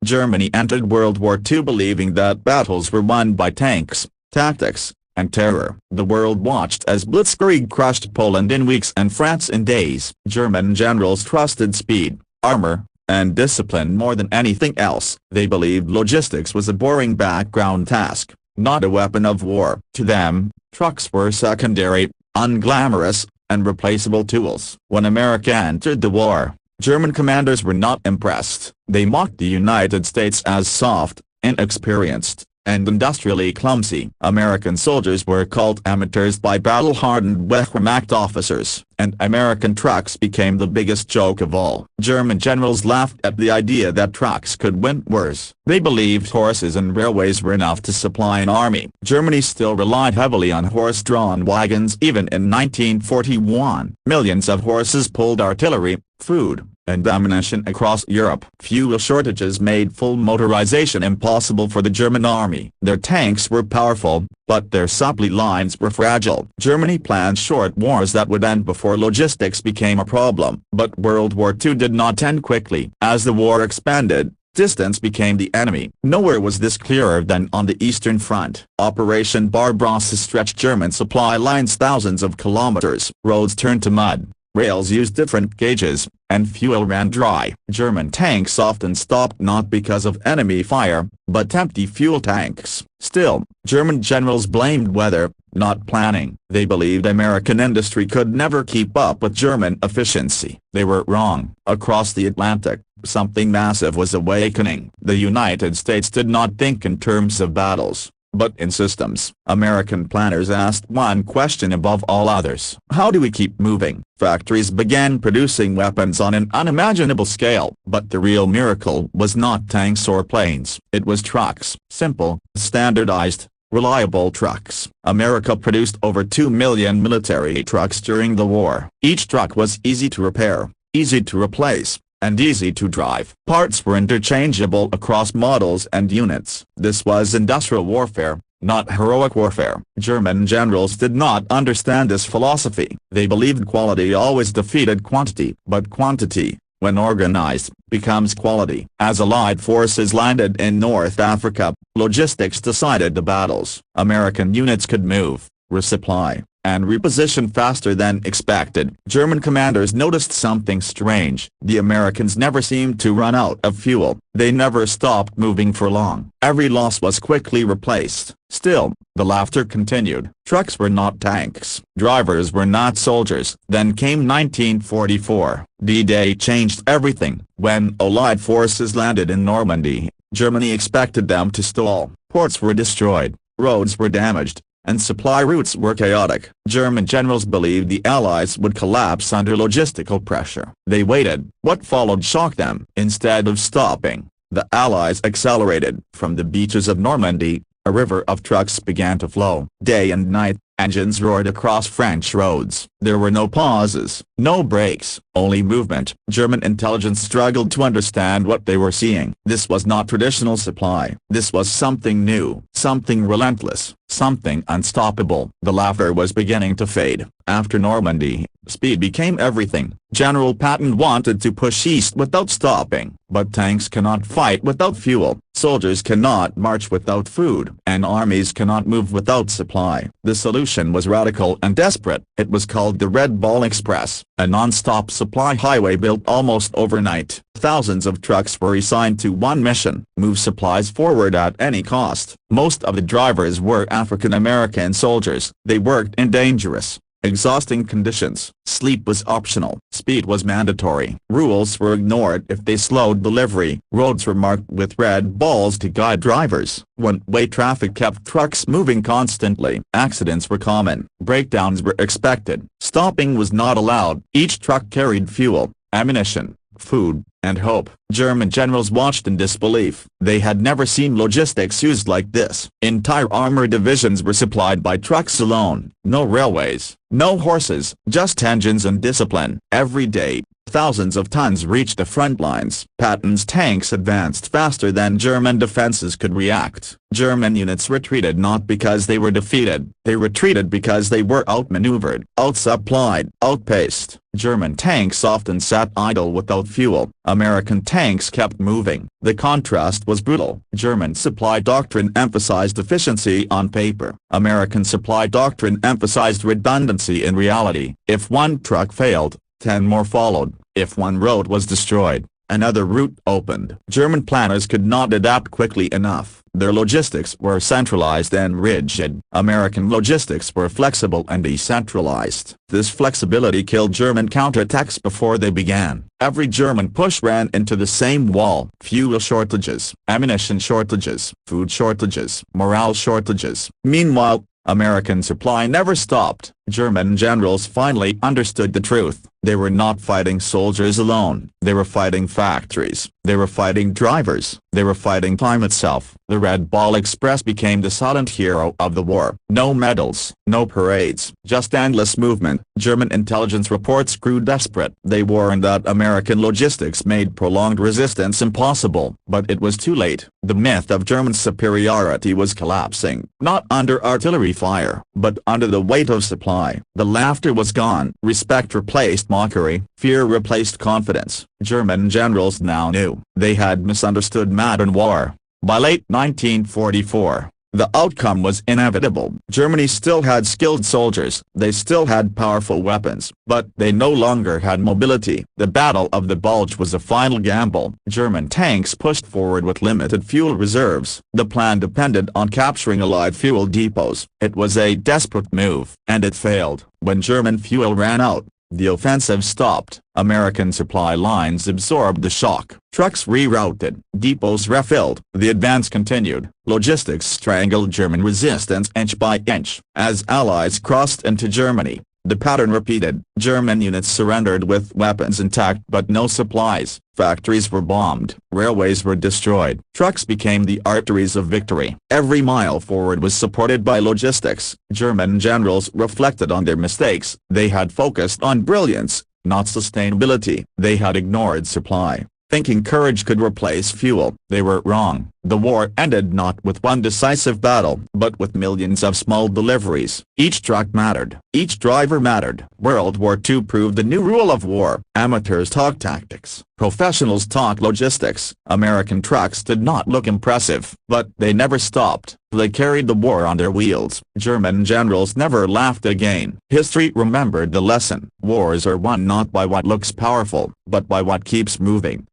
Germany entered World War II believing that battles were won by tanks, tactics, and terror. The world watched as Blitzkrieg crushed Poland in weeks and France in days. German generals trusted speed, armor, and discipline more than anything else. They believed logistics was a boring background task, not a weapon of war. To them, trucks were secondary, unglamorous, and replaceable tools. When America entered the war, German commanders were not impressed. They mocked the United States as soft, inexperienced, and industrially clumsy. American soldiers were called amateurs by battle-hardened Wehrmacht officers, and American trucks became the biggest joke of all. German generals laughed at the idea that trucks could win wars. They believed horses and railways were enough to supply an army. Germany still relied heavily on horse-drawn wagons even in 1941. Millions of horses pulled artillery, food, and ammunition across Europe. Fuel shortages made full motorization impossible for the German army. Their tanks were powerful, but their supply lines were fragile. Germany planned short wars that would end before logistics became a problem. But World War II did not end quickly. As the war expanded, distance became the enemy. Nowhere was this clearer than on the Eastern Front. Operation Barbarossa stretched German supply lines thousands of kilometers. Roads turned to mud. Rails used different gauges, and fuel ran dry. German tanks often stopped not because of enemy fire, but empty fuel tanks. Still, German generals blamed weather, not planning. They believed American industry could never keep up with German efficiency. They were wrong. Across the Atlantic, something massive was awakening. The United States did not think in terms of battles, but in systems. American planners asked one question above all others: how do we keep moving? Factories began producing weapons on an unimaginable scale. But the real miracle was not tanks or planes. It was trucks. Simple, standardized, reliable trucks. America produced over 2 million military trucks during the war. Each truck was easy to repair, easy to replace, and easy to drive. Parts were interchangeable across models and units. This was industrial warfare, not heroic warfare. German generals did not understand this philosophy. They believed quality always defeated quantity. But quantity, when organized, becomes quality. As Allied forces landed in North Africa, logistics decided the battles. American units could move, resupply, and reposition faster than expected. German commanders noticed something strange. The Americans never seemed to run out of fuel. They never stopped moving for long. Every loss was quickly replaced. Still, the laughter continued. Trucks were not tanks. Drivers were not soldiers. Then came 1944. D-Day changed everything. When Allied forces landed in Normandy, Germany expected them to stall. Ports were destroyed, roads were damaged, and supply routes were chaotic. German generals believed the Allies would collapse under logistical pressure. They waited. What followed shocked them. Instead of stopping, the Allies accelerated. From the beaches of Normandy, a river of trucks began to flow. Day and night, engines roared across French roads. There were no pauses, no breaks, only movement. German intelligence struggled to understand what they were seeing. This was not traditional supply. This was something new, something relentless, something unstoppable. The laughter was beginning to fade. After Normandy, speed became everything. General Patton wanted to push east without stopping. But tanks cannot fight without fuel, soldiers cannot march without food, and armies cannot move without supply. The solution was radical and desperate. It was called the Red Ball Express, a non-stop supply highway built almost overnight. Thousands of trucks were assigned to one mission: move supplies forward at any cost. Most of the drivers were African American soldiers. They worked in dangerous, exhausting conditions. Sleep was optional. Speed was mandatory. Rules were ignored if they slowed delivery. Roads were marked with red balls to guide drivers. One-way traffic kept trucks moving constantly. Accidents were common. Breakdowns were expected. Stopping was not allowed. Each truck carried fuel, ammunition, food, and hope. German generals watched in disbelief. They had never seen logistics used like this. Entire armor divisions were supplied by trucks alone. No railways, no horses, just engines and discipline. Every day, Thousands of tons reached the front lines. Patton's tanks advanced faster than German defenses could react. German units retreated not because they were defeated, they retreated because they were outmaneuvered, outsupplied, outpaced. German tanks often sat idle without fuel. American tanks kept moving. The contrast was brutal. German supply doctrine emphasized efficiency on paper. American supply doctrine emphasized redundancy in reality. If one truck failed, 10 more followed. If one road was destroyed, another route opened. German planners could not adapt quickly enough. Their logistics were centralized and rigid. American logistics were flexible and decentralized. This flexibility killed German counterattacks before they began. Every German push ran into the same wall. Fuel shortages, ammunition shortages, food shortages, morale shortages. Meanwhile, American supply never stopped. German generals finally understood the truth. They were not fighting soldiers alone. They were fighting factories. They were fighting drivers. They were fighting time itself. The Red Ball Express became the silent hero of the war. No medals, no parades, just endless movement. German intelligence reports grew desperate. They warned that American logistics made prolonged resistance impossible. But it was too late. The myth of German superiority was collapsing, not under artillery fire, but under the weight of supply. The laughter was gone. Respect replaced mockery. Fear replaced confidence. German generals now knew they had misunderstood modern war. By late 1944, the outcome was inevitable. Germany still had skilled soldiers, they still had powerful weapons, but they no longer had mobility. The Battle of the Bulge was a final gamble. German tanks pushed forward with limited fuel reserves. The plan depended on capturing Allied fuel depots. It was a desperate move, and it failed. When German fuel ran out, the offensive stopped. American supply lines absorbed the shock. Trucks rerouted. Depots refilled. The advance continued. Logistics strangled German resistance inch by inch. As Allies crossed into Germany, the pattern repeated. German units surrendered with weapons intact but no supplies. Factories were bombed. Railways were destroyed. Trucks became the arteries of victory. Every mile forward was supported by logistics. German generals reflected on their mistakes. They had focused on brilliance, not sustainability. They had ignored supply, thinking courage could replace fuel. They were wrong. The war ended not with one decisive battle, but with millions of small deliveries. Each truck mattered. Each driver mattered. World War II proved the new rule of war. Amateurs talk tactics. Professionals talk logistics. American trucks did not look impressive, but they never stopped. They carried the war on their wheels. German generals never laughed again. History remembered the lesson. Wars are won not by what looks powerful, but by what keeps moving.